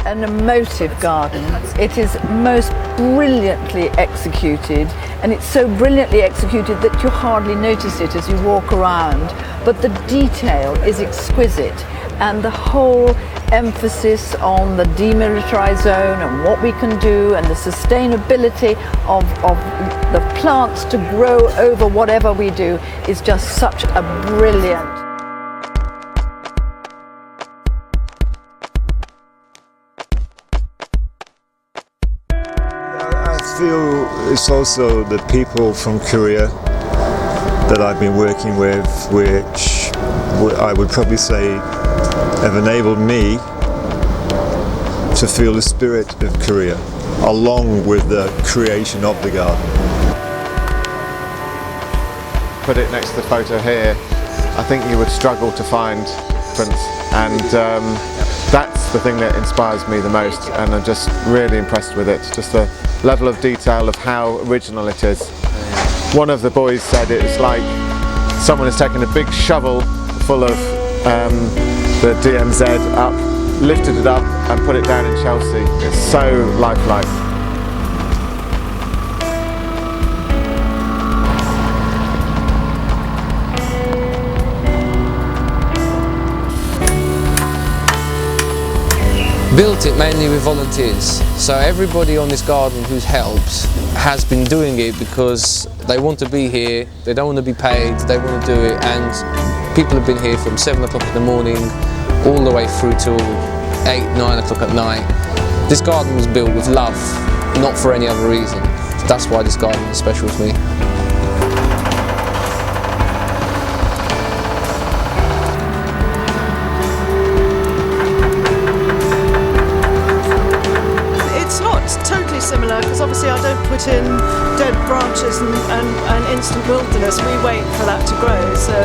an emotive garden. It is most brilliantly executed, and it's so brilliantly executed that you hardly notice it as you walk around. But the detail is exquisite, and the whole emphasis on the demilitarized zone and what we can do and the sustainability of the plants to grow over whatever we do is just such a brilliant. I feel it's also the people from Korea that I've been working with, which I would probably say have enabled me to feel the spirit of Korea, along with the creation of the garden. Put it next to the photo here, I think you would struggle to find difference, and that's the thing that inspires me the most, and I'm just really impressed with it, just the level of detail of how original it is. One of the boys said it's like someone has taken a big shovel full of the DMZ up, lifted it up and put it down in Chelsea. It's so lifelike. Built it mainly with volunteers, so everybody on this garden who's helped has been doing it because they want to be here, they don't want to be paid, they want to do it, and people have been here from 7 o'clock in the morning all the way through till 8, 9 o'clock at night. This garden was built with love, not for any other reason. That's why this garden is special to me. Similar, because obviously I don't put in dead branches and instant wilderness. We wait for that to grow, so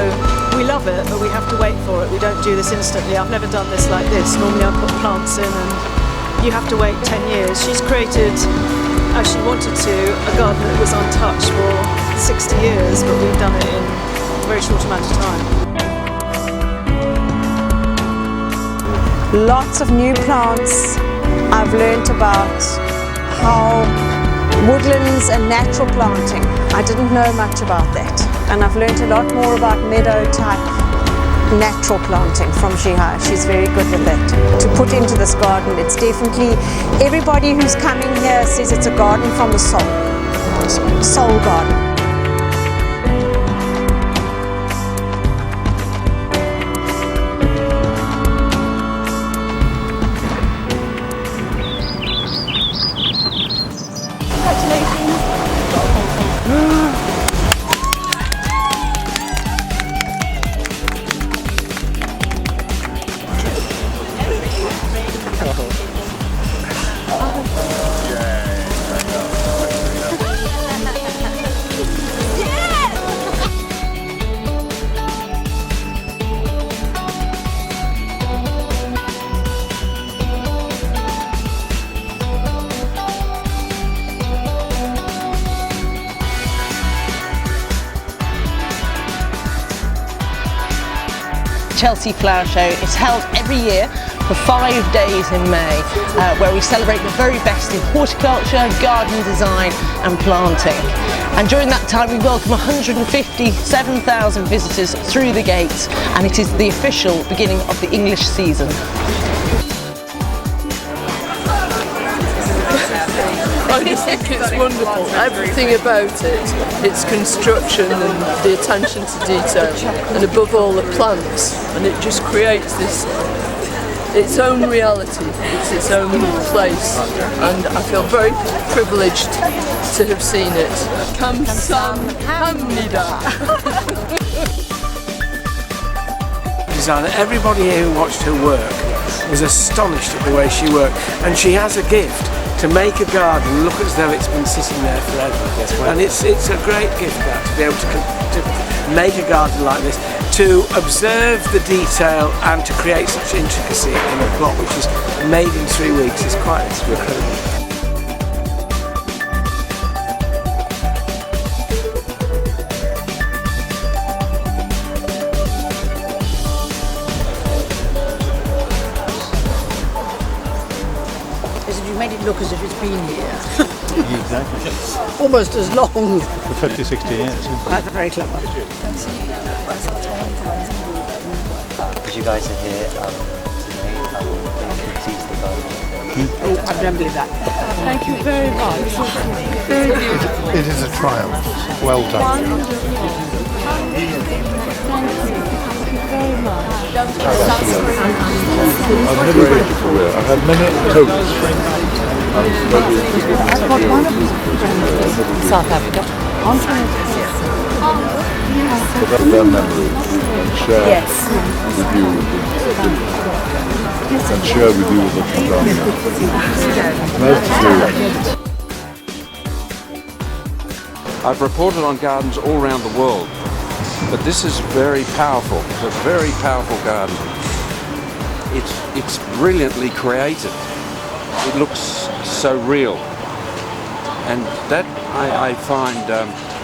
we love it, but we have to wait for it. We don't do this instantly. I've never done this like this. Normally I put plants in and you have to wait 10 years. She's created, as she wanted to, a garden that was untouched for 60 years, but we've done it in a very short amount of time. Lots of new plants. I've learnt about how woodlands and natural planting. I didn't know much about that, and I've learnt a lot more about meadow type natural planting from Jihae. She's very good with that. To put into this garden, it's definitely, everybody who's coming here says it's a garden from the soul. Soul garden. 첼시플라워쇼 is held every year for 5 days in May, where we celebrate the very best in horticulture, garden design and planting. And during that time we welcome 157,000 visitors through the gates, and it is the official beginning of the English season. I just think it's wonderful, everything about it, its construction and the attention to detail, and above all the plants, and it just creates this, its own reality, it's its own place, and I feel very privileged to have seen it. 감사합니다. Designer, everybody here who watched her work was astonished at the way she worked, and she has a gift to make a garden look as though it's been sitting there forever. And it's a great gift, that, to be able to make a garden like this, to observe the detail and to create such intricacy in a plot which is made in 3 weeks is quite incredible. it look as if it's been here. Exactly. Almost as long. For 50, 60 years. That's very clever. Because you guys are here today, you can teach the garden. Oh, I don't believe that. Thank you very much. Very beautiful. It is a triumph. Well done. Very much. I've never been to Korea. I've had many totes. I've got one of South Africa. Their memories and share with you and share with you what you've done. I've reported on gardens all around the world, but this is very powerful. It's a very powerful garden. It's brilliantly created. It looks so real, and that I find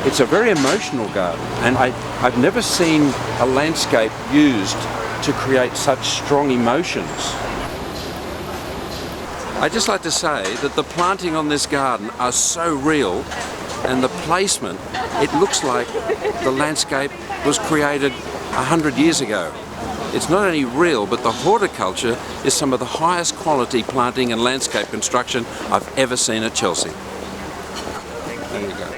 it's a very emotional garden, and I've never seen a landscape used to create such strong emotions. I'd just like to say that the planting on this garden are so real, and the placement, it looks like the landscape was created 100 years ago. It's not only real, but the horticulture is some of the highest quality planting and landscape construction I've ever seen at Chelsea. There you go.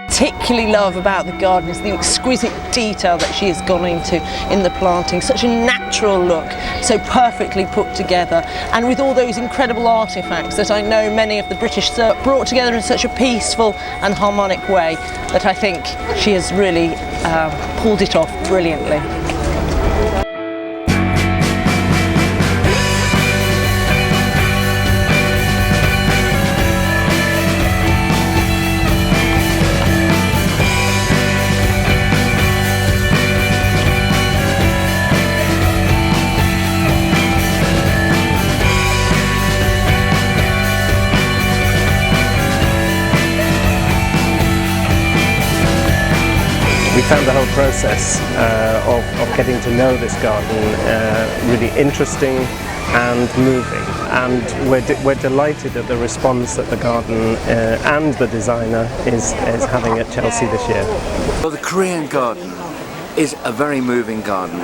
Particularly love about the garden is the exquisite detail that she has gone into in the planting. Such a natural look, so perfectly put together, and with all those incredible artifacts that I know many of the British brought together in such a peaceful and harmonic way that I think she has really pulled it off brilliantly. We found the whole process of getting to know this garden really interesting and moving, and we're delighted at the response that the garden and the designer is having at Chelsea this year. Well, the Korean garden is a very moving garden.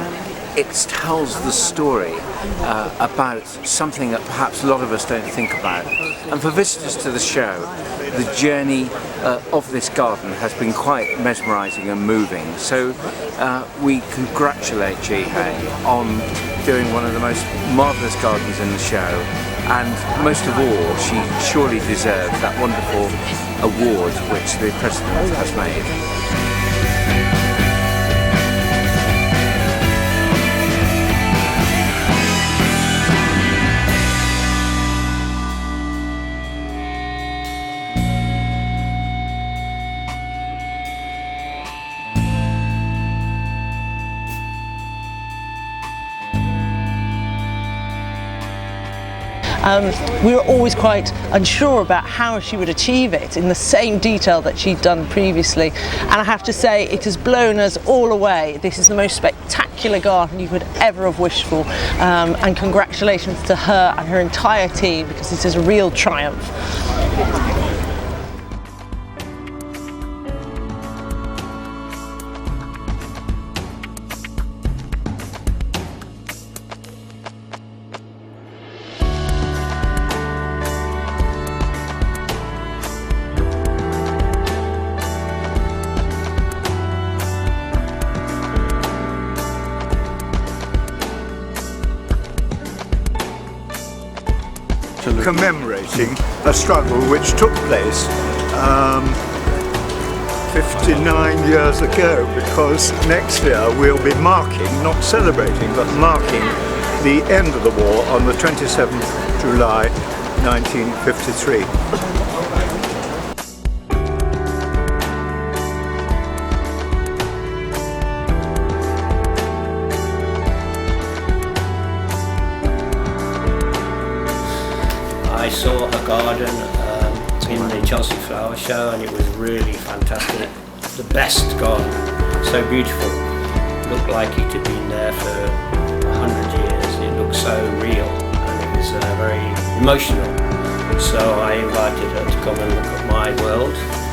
It tells the story about something that perhaps a lot of us don't think about. And for visitors to the show, the journey of this garden has been quite mesmerising and moving. So we congratulate Jihae on doing one of the most marvellous gardens in the show, and most of all, she surely deserves that wonderful award which the President has made. We were always quite unsure about how she would achieve it in the same detail that she'd done previously, and I have to say it has blown us all away. This is the most spectacular garden you could ever have wished for, and congratulations to her and her entire team, because this is a real triumph. Commemorating a struggle which took place 59 years ago, because next year we'll be marking, not celebrating, but marking the end of the war on the 27th July 1953. I saw her garden in the Chelsea Flower Show, and it was really fantastic. the best garden. So beautiful. It looked like it had been there for 100 years. It looked so real and it was very emotional. So I invited her to come and look at my world.